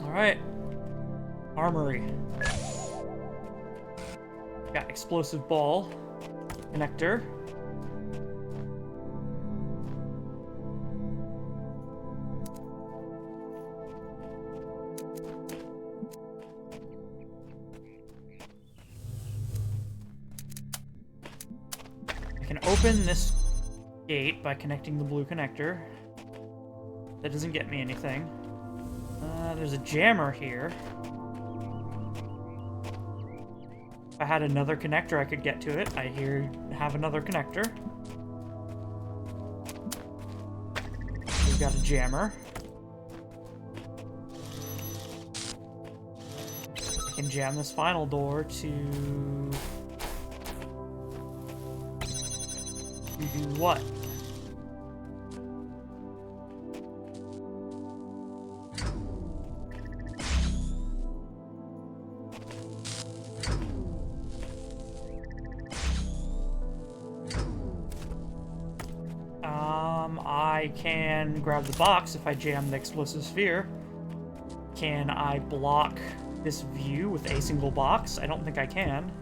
Alright. Armory. Got explosive ball. Connector. I can open this gate by connecting the blue connector. That doesn't get me anything. There's a jammer here. If I had another connector, I could get to it. I have another connector. We've got a jammer. I can jam this final door to do what? I can grab the box if I jam the explosive sphere. Can I block this view with a single box? I don't think I can.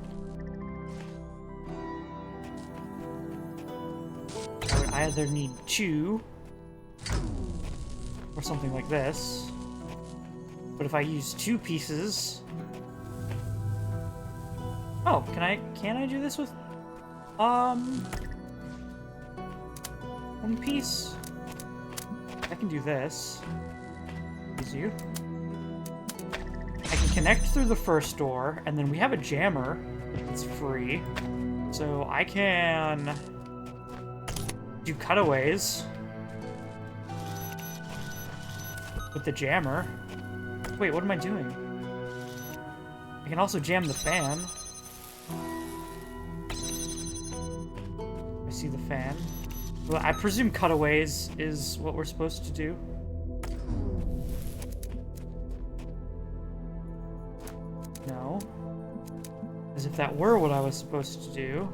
I would either need two or something like this. But if I use two pieces... Oh, can I do this with one piece? I can do this. Use you. I can connect through the first door, and then we have a jammer. It's free. So I can do cutaways with the jammer. Wait, what am I doing? I can also jam the fan. I see the fan. Well, I presume cutaways is what we're supposed to do. No. As if that were what I was supposed to do.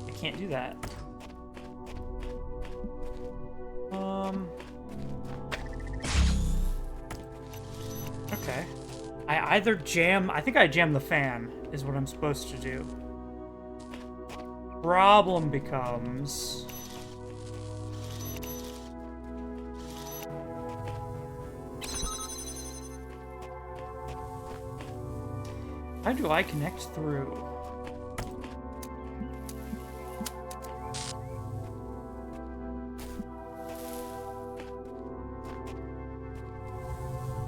I can't do that. Okay. I either jam... I think I jam the fan, is what I'm supposed to do. Problem becomes... How do I connect through?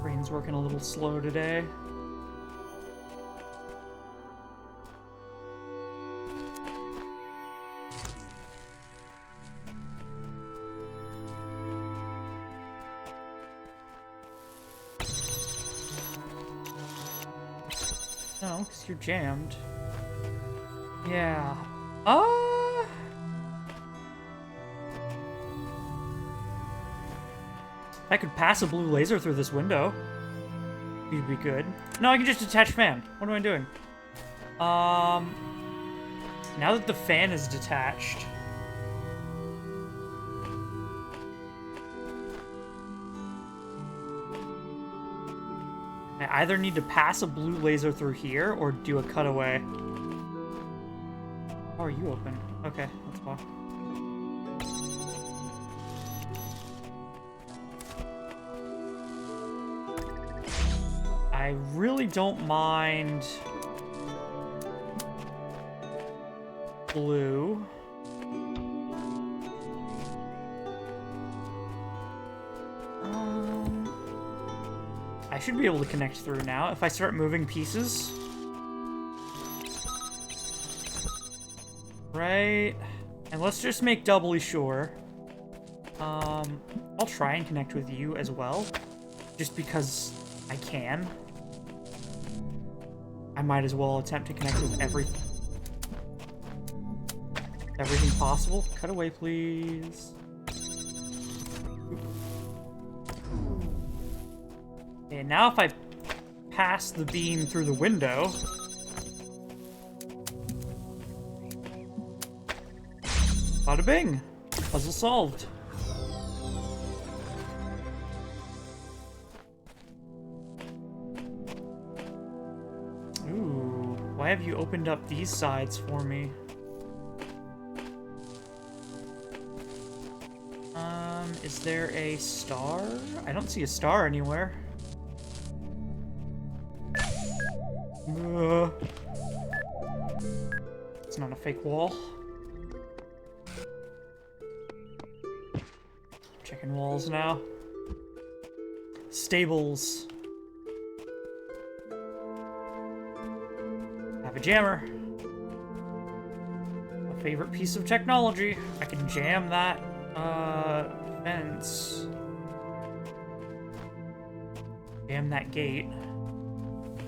Brain's working a little slow today. No, because you're jammed. Yeah. I could pass a blue laser through this window. You'd be good. No, I can just detach fan. What am I doing? Now that the fan is detached... I either need to pass a blue laser through here or do a cutaway. How are you open? Okay, that's fine. I really don't mind blue. I should be able to connect through now if I start moving pieces. Right. And let's just make doubly sure. I'll try and connect with you as well. Just because I can. I might as well attempt to connect with everything possible. Cut away, please. Okay, now if I pass the beam through the window. Bada bing! Puzzle solved. Ooh, why have you opened up these sides for me? Is there a star? I don't see a star anywhere. It's not a fake wall. Checking walls now. Stables. Have a jammer. A favorite piece of technology. I can jam that, fence. Jam that gate.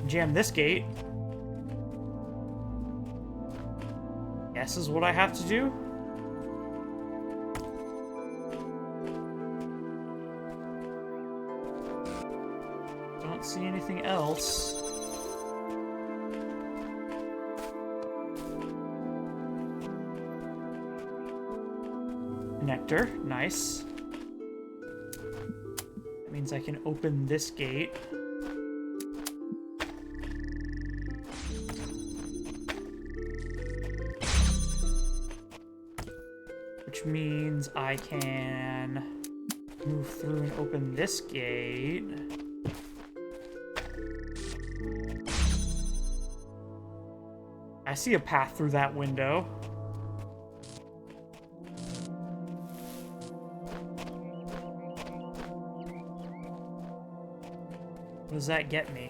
Jam this gate. Guess is what I have to do. Don't see anything else. Connector, nice. That means I can open this gate. Which means I can move through and open this gate. I see a path through that window. What does that get me?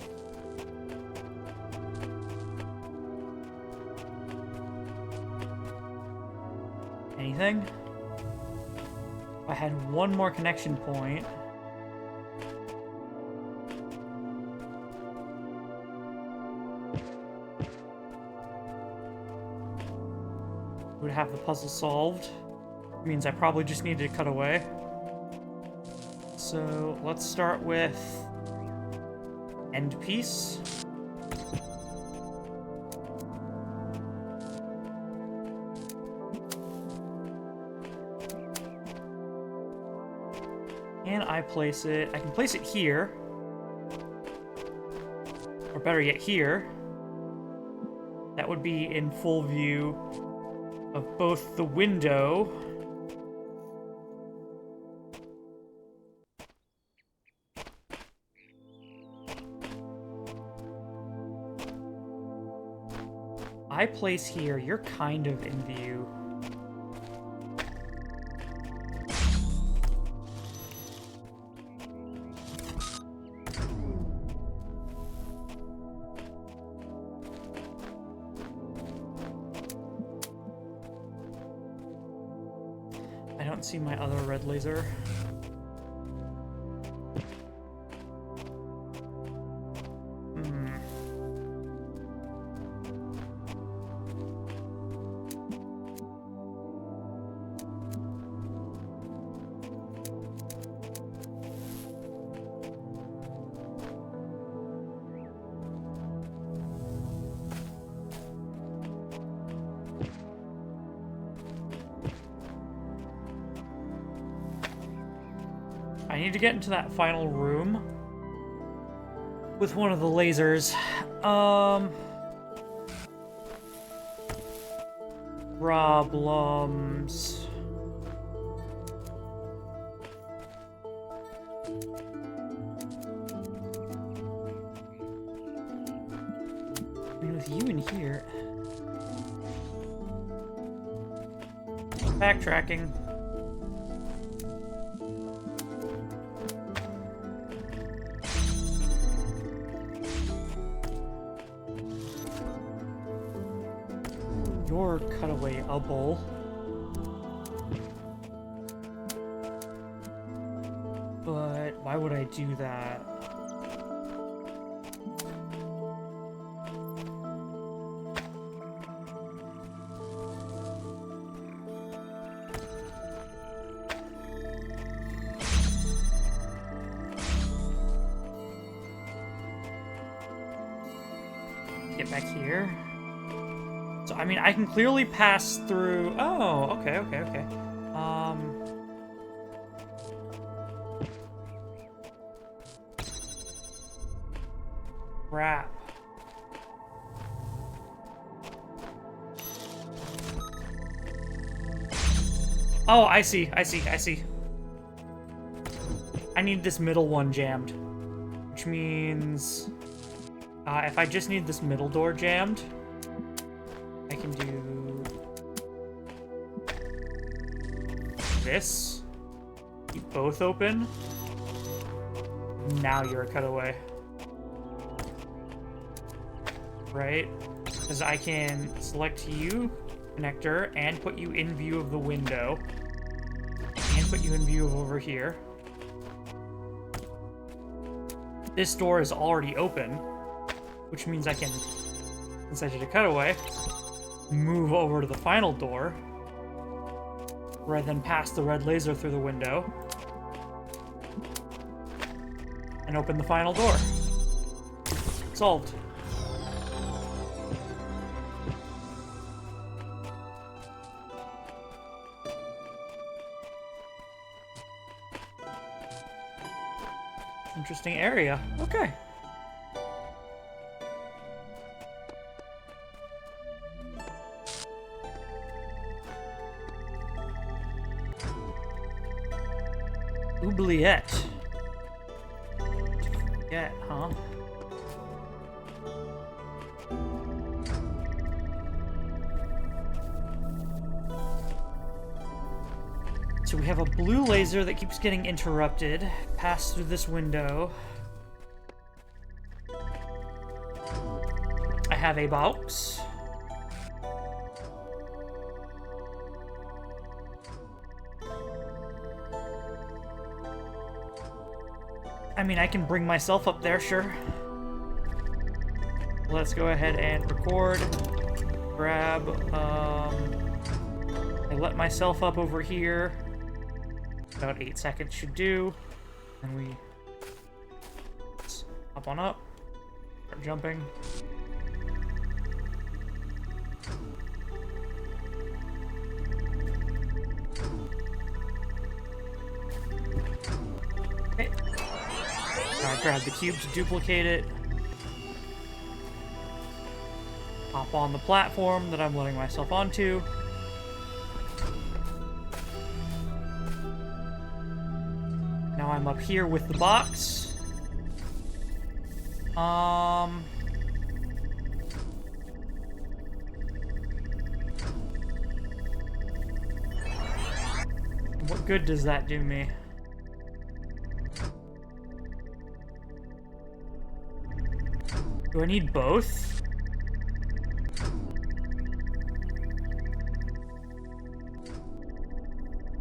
Anything? If I had one more connection point. Would have the puzzle solved. Means I probably just need to cut away. So let's start with end piece. Can I place it? I can place it here. Or better yet, here. That would be in full view of both the window I place here, you're kind of in view. I don't see my other red laser. I need to get into that final room with one of the lasers. Problems. I mean, with you in here. Backtracking. Your cutaway-able. But why would I do that? Get back here. So, I mean, I can clearly pass through... Oh, okay, okay, okay. Crap. Oh, I see, I see, I see. I need this middle one jammed. Which means... if I just need this middle door jammed, I can do... this. Keep both open. Now you're a cutaway. Right? Because I can select you, connector, and put you in view of the window. And put you in view of over here. This door is already open, which means I can, since I did a cutaway, move over to the final door, where I then pass the red laser through the window, and open the final door. Solved. Interesting area. Okay. Oubliette. Yeah, huh? So we have a blue laser that keeps getting interrupted. Pass through this window. I have a box. I mean, I can bring myself up there, sure. Let's go ahead and record. Grab, I let myself up over here. About 8 seconds should do. And we hop on up. Start jumping. Okay. Grab the cube to duplicate it. Hop on the platform that I'm letting myself onto. Now I'm up here with the box. What good does that do me? Do I need both?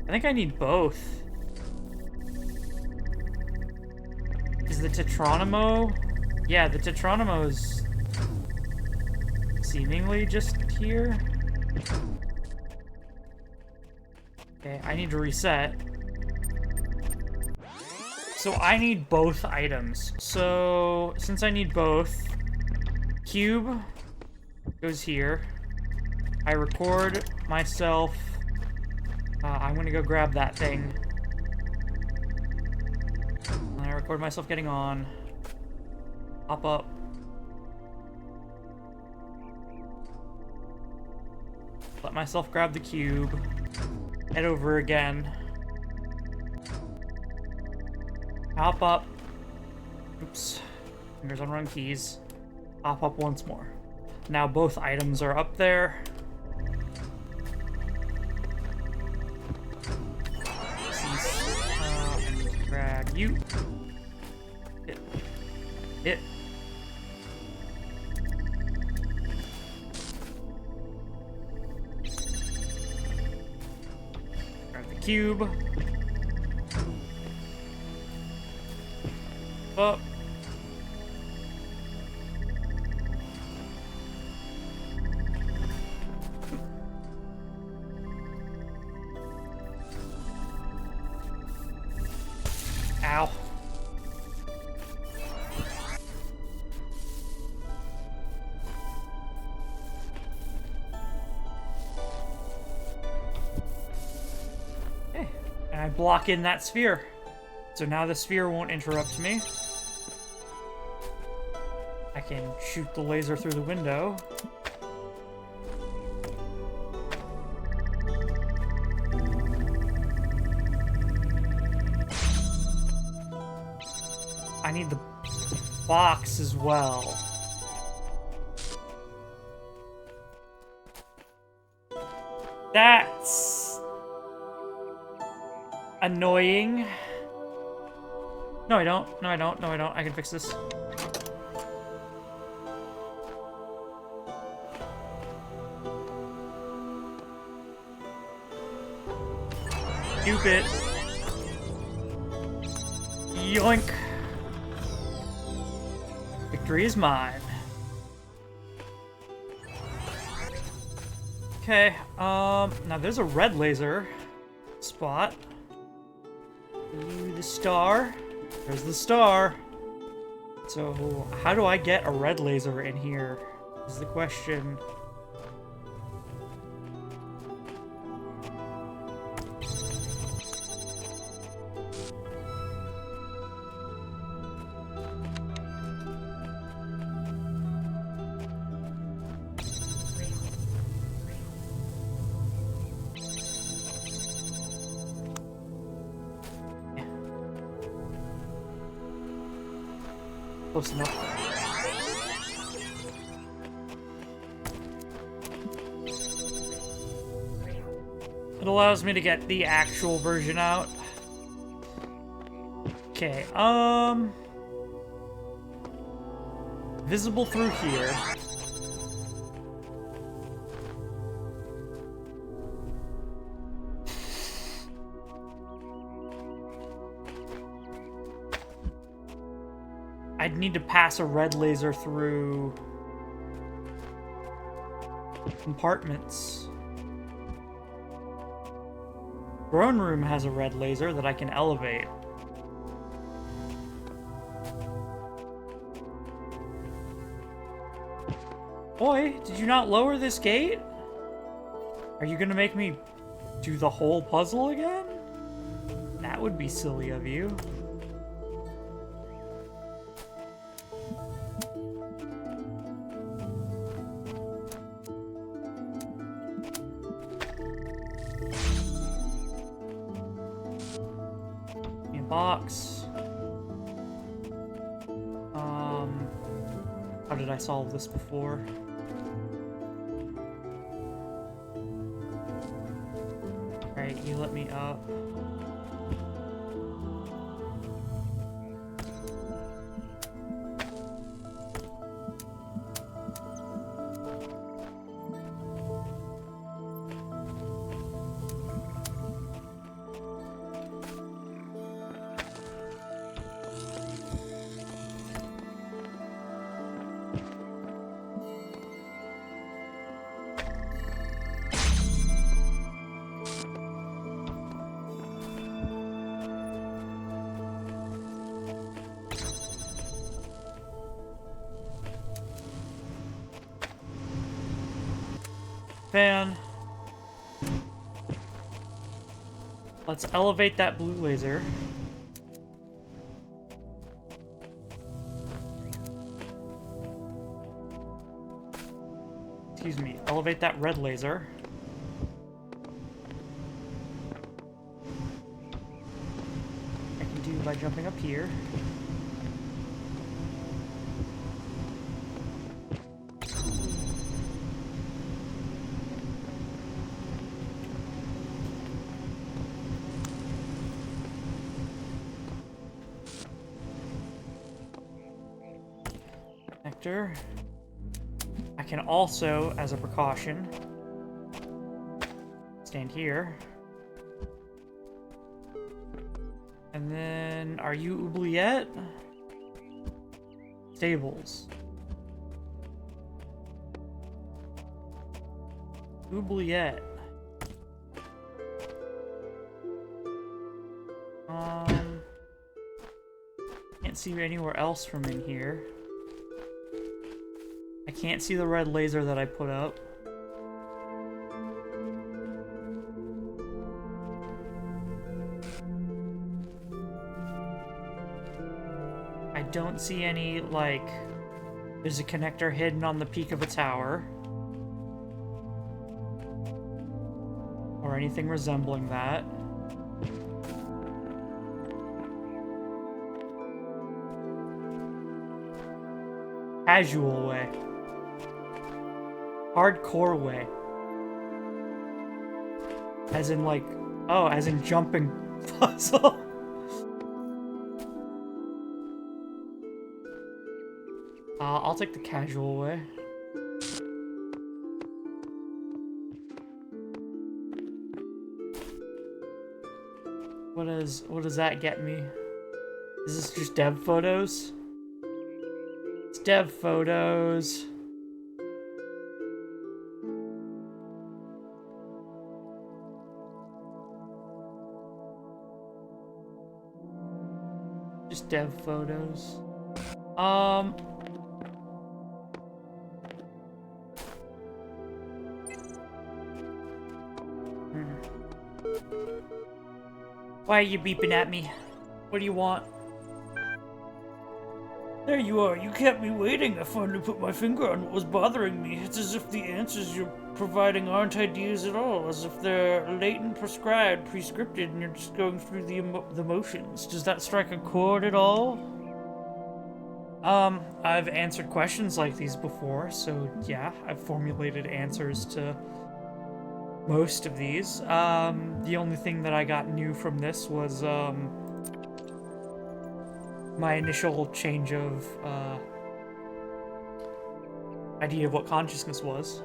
I think I need both. Is the Tetronimo? Yeah, the Tetronimo is seemingly just here. Okay, I need to reset. So I need both items. So since I need both, cube goes here. I record myself. I'm gonna go grab that thing. And I record myself getting on. Hop up. Let myself grab the cube. Head over again. Hop up. Oops. Fingers on wrong keys. Hop up once more. Now both items are up there. Grab you. Hit. Grab the cube. Up. Ow. And I block in that sphere. So now the sphere won't interrupt me. I can shoot the laser through the window. I need the box as well. That's annoying. No, I don't. No, I don't. No, I don't. I can fix this. Stupid. Yoink. Victory is mine. Okay, now there's a red laser spot. Ooh, the star. There's the star. So, how do I get a red laser in here? Is the question. Close enough. It allows me to get the actual version out. Okay, visible through here. I'd need to pass a red laser through compartments. Throne room has a red laser that I can elevate. Boy, did you not lower this gate? Are you gonna make me do the whole puzzle again? That would be silly of you. Box. How did I solve this before? Alright, you let me up. Fan. Let's elevate that blue laser. Excuse me, elevate that red laser. I can do by jumping up here. I can also, as a precaution, stand here. And then, are you oubliette? Stables. Oubliette. Can't see anywhere else from in here. I can't see the red laser that I put up. don't see any, like, there's a connector hidden on the peak of a tower. Or anything resembling that. Casual way. Hardcore way. As in, like, oh, as in jumping puzzle. I'll take the casual way. What does that get me? Is this just dev photos? It's dev photos. Just dev photos. Why are you beeping at me? What do you want? There you are. You kept me waiting. I finally put my finger on what was bothering me. It's as if the answers you're providing aren't ideas at all, as if they're latent, prescribed, prescripted, and you're just going through the motions. Does that strike a chord at all? I've answered questions like these before, so yeah, I've formulated answers to most of these. The only thing that I got new from this was, my initial change of, idea of what consciousness was.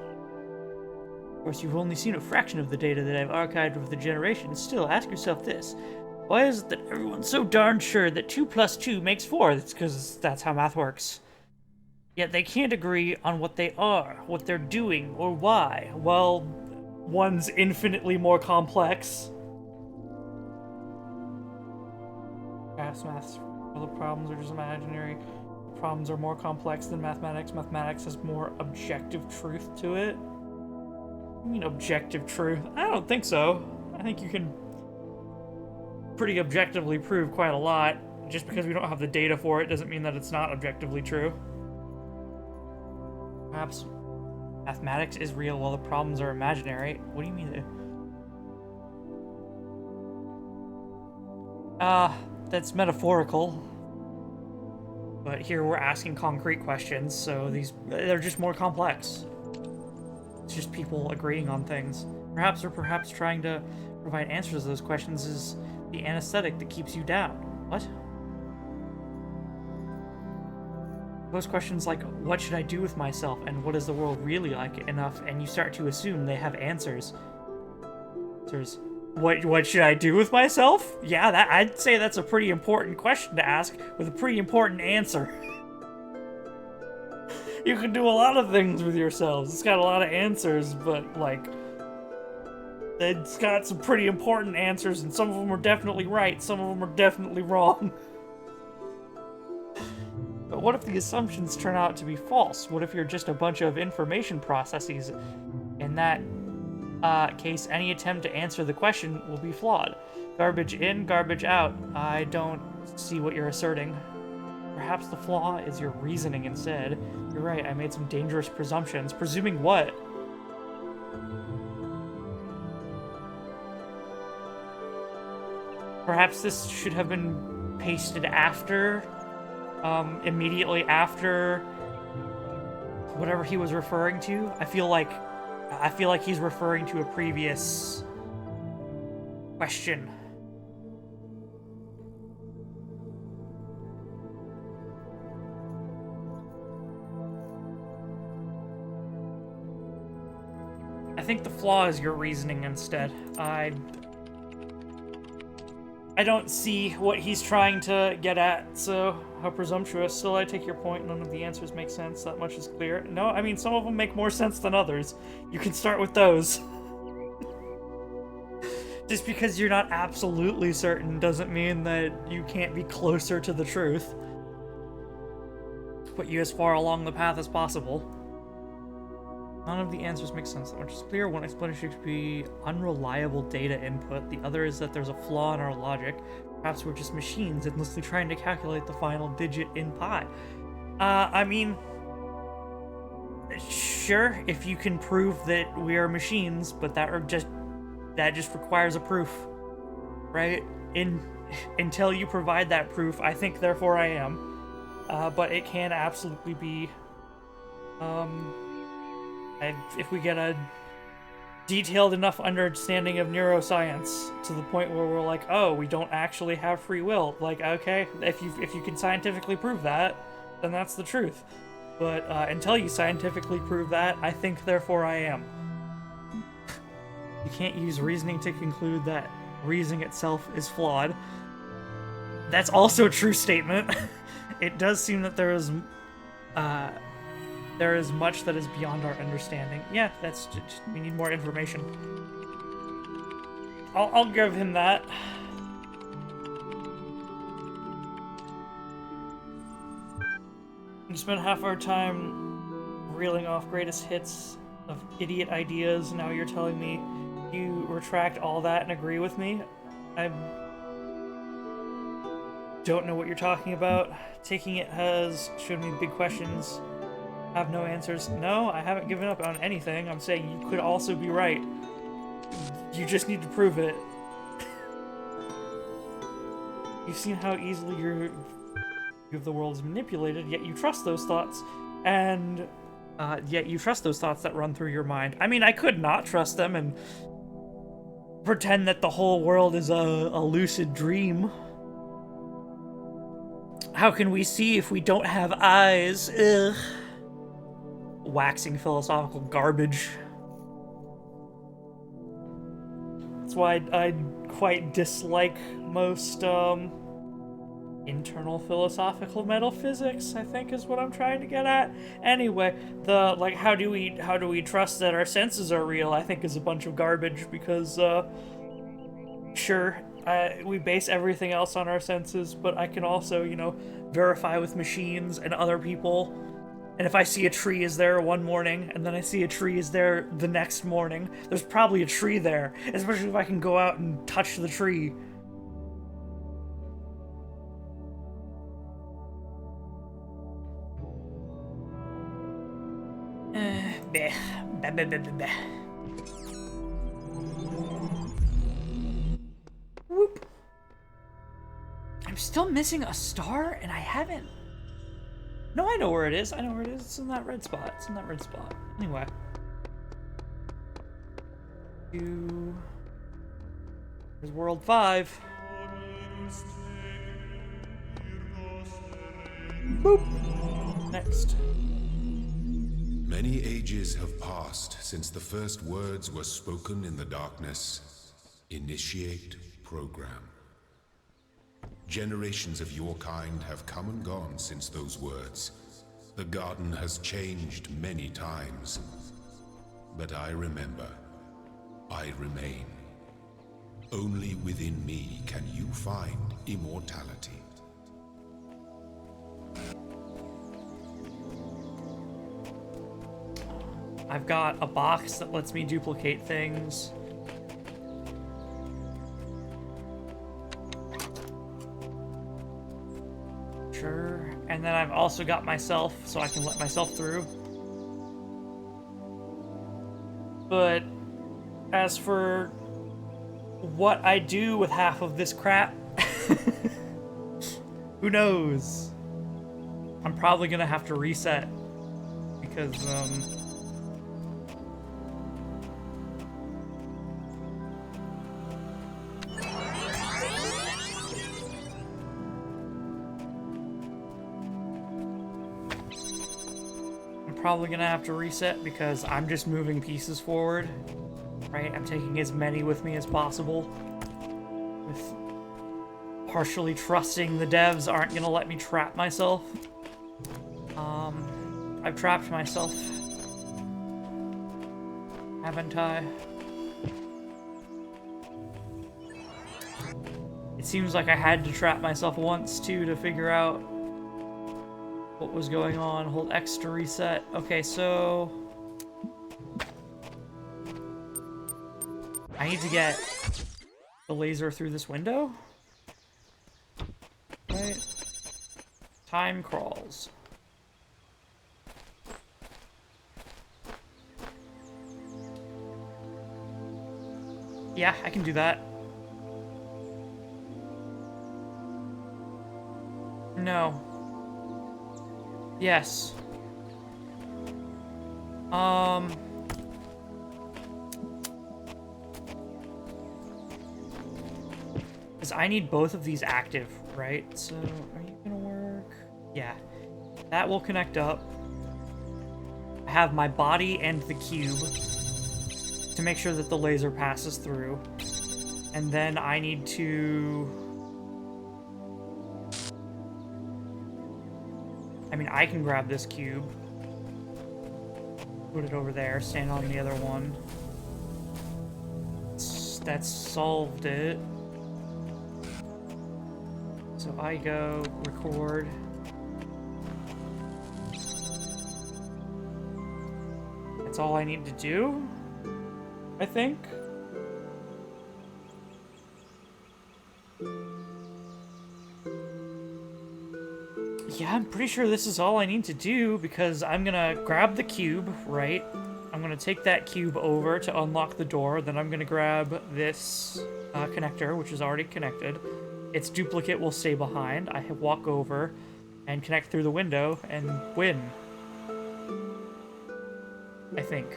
Of course, you've only seen a fraction of the data that I've archived over the generations. Still, ask yourself this. Why is it that everyone's so darn sure that 2 + 2 makes 4? It's because that's how math works. Yet they can't agree on what they are, what they're doing, or why. Well, one's infinitely more complex. Past maths. Well, the problems are just imaginary. The problems are more complex than mathematics. Mathematics has more objective truth to it. I mean, objective truth? I don't think so. I think you can pretty objectively prove quite a lot. Just because we don't have the data for it doesn't mean that it's not objectively true. Perhaps mathematics is real while the problems are imaginary. What do you mean? That's metaphorical. But here we're asking concrete questions, so they're just more complex. It's just people agreeing on things. Perhaps trying to provide answers to those questions is the anesthetic that keeps you down. What? Those questions like, what should I do with myself, and what is the world really like enough, and you start to assume they have answers. What should I do with myself? Yeah, I'd say that's a pretty important question to ask with a pretty important answer. You can do a lot of things with yourselves. It's got a lot of answers, but, like, it's got some pretty important answers, and some of them are definitely right, some of them are definitely wrong. But what if the assumptions turn out to be false? What if you're just a bunch of information processes? In that case, any attempt to answer the question will be flawed. Garbage in, garbage out. I don't see what you're asserting. Perhaps the flaw is your reasoning instead. You're right, I made some dangerous presumptions. Presuming what? Perhaps this should have been pasted after, immediately after whatever he was referring to. I feel like he's referring to a previous question. I think the flaw is your reasoning instead. I don't see what he's trying to get at, so how presumptuous. Still, I take your point. None of the answers make sense. That much is clear. No, I mean, some of them make more sense than others. You can start with those. Just because you're not absolutely certain doesn't mean that you can't be closer to the truth. Put you as far along the path as possible. None of the answers make sense. That much is clear. One explanation could be unreliable data input. The other is that there's a flaw in our logic. Perhaps we're just machines endlessly trying to calculate the final digit in pi. I mean, sure, if you can prove that we are machines, but that just requires a proof, right? Until you provide that proof, I think, therefore I am. But it can absolutely be, if we get a detailed enough understanding of neuroscience to the point where we're like, oh, we don't actually have free will. Like, okay, if you can scientifically prove that, then that's the truth. But until you scientifically prove that, I think, therefore I am. You can't use reasoning to conclude that reasoning itself is flawed. That's also a true statement. It does seem that there is much that is beyond our understanding. Yeah, that's just, we need more information. I'll give him that. We spent half our time reeling off greatest hits of idiot ideas. Now you're telling me you retract all that and agree with me? I don't know what you're talking about. Taking it has shown me big questions. Have no answers. No, I haven't given up on anything. I'm saying you could also be right. You just need to prove it. You've seen how easily your view of the world is manipulated, yet you trust those thoughts, and yet you trust those thoughts that run through your mind. I mean, I could not trust them and pretend that the whole world is a lucid dream. How can we see if we don't have eyes? Ugh. Waxing philosophical garbage. That's why I quite dislike most internal philosophical metaphysics, I think is what I'm trying to get at. Anyway, the like how do we trust that our senses are real, I think is a bunch of garbage, because sure, we base everything else on our senses, but I can also, you know, verify with machines and other people. And if I see a tree is there one morning, and then I see a tree is there the next morning, there's probably a tree there, especially if I can go out and touch the tree. Whoop. I'm still missing a star, and I haven't... No, I know where it is. I know where it is. It's in that red spot. It's in that red spot. Anyway. There's World 5. Boop. Next. Many ages have passed since the first words were spoken in the darkness. Initiate program. Generations of your kind have come and gone since those words. The garden has changed many times. But I remember. I remain. Only within me can you find immortality. I've got a box that lets me duplicate things. Sure. And then I've also got myself, so I can let myself through. But as for what I do with half of this crap, who knows? I'm probably gonna have to reset because probably gonna have to reset because I'm just moving pieces forward, right? I'm taking as many with me as possible, with partially trusting the devs aren't gonna let me trap myself. I've trapped myself, haven't I? It seems like I had to trap myself once too to figure out what was going on. Hold X to reset. Okay, so I need to get the laser through this window? Time crawls. Yeah, I can do that. No. Yes. Because I need both of these active, right? So, are you gonna work? Yeah. That will connect up. I have my body and the cube to make sure that the laser passes through. And then I need to... I mean, I can grab this cube. Put it over there, stand on the other one. That's solved it. So I go record. That's all I need to do, I think. Yeah, I'm pretty sure this is all I need to do because I'm gonna grab the cube, right? I'm gonna take that cube over to unlock the door, then I'm gonna grab this connector, which is already connected. Its duplicate will stay behind. I walk over and connect through the window and win. I think.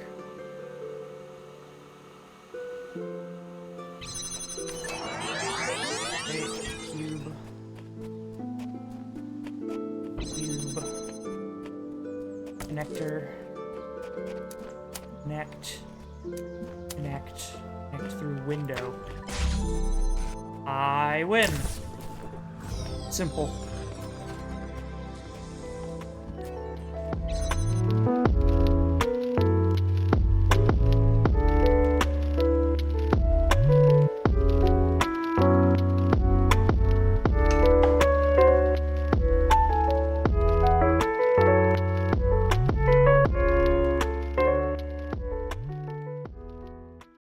Cube. Connector. Connect through window. I win. Simple.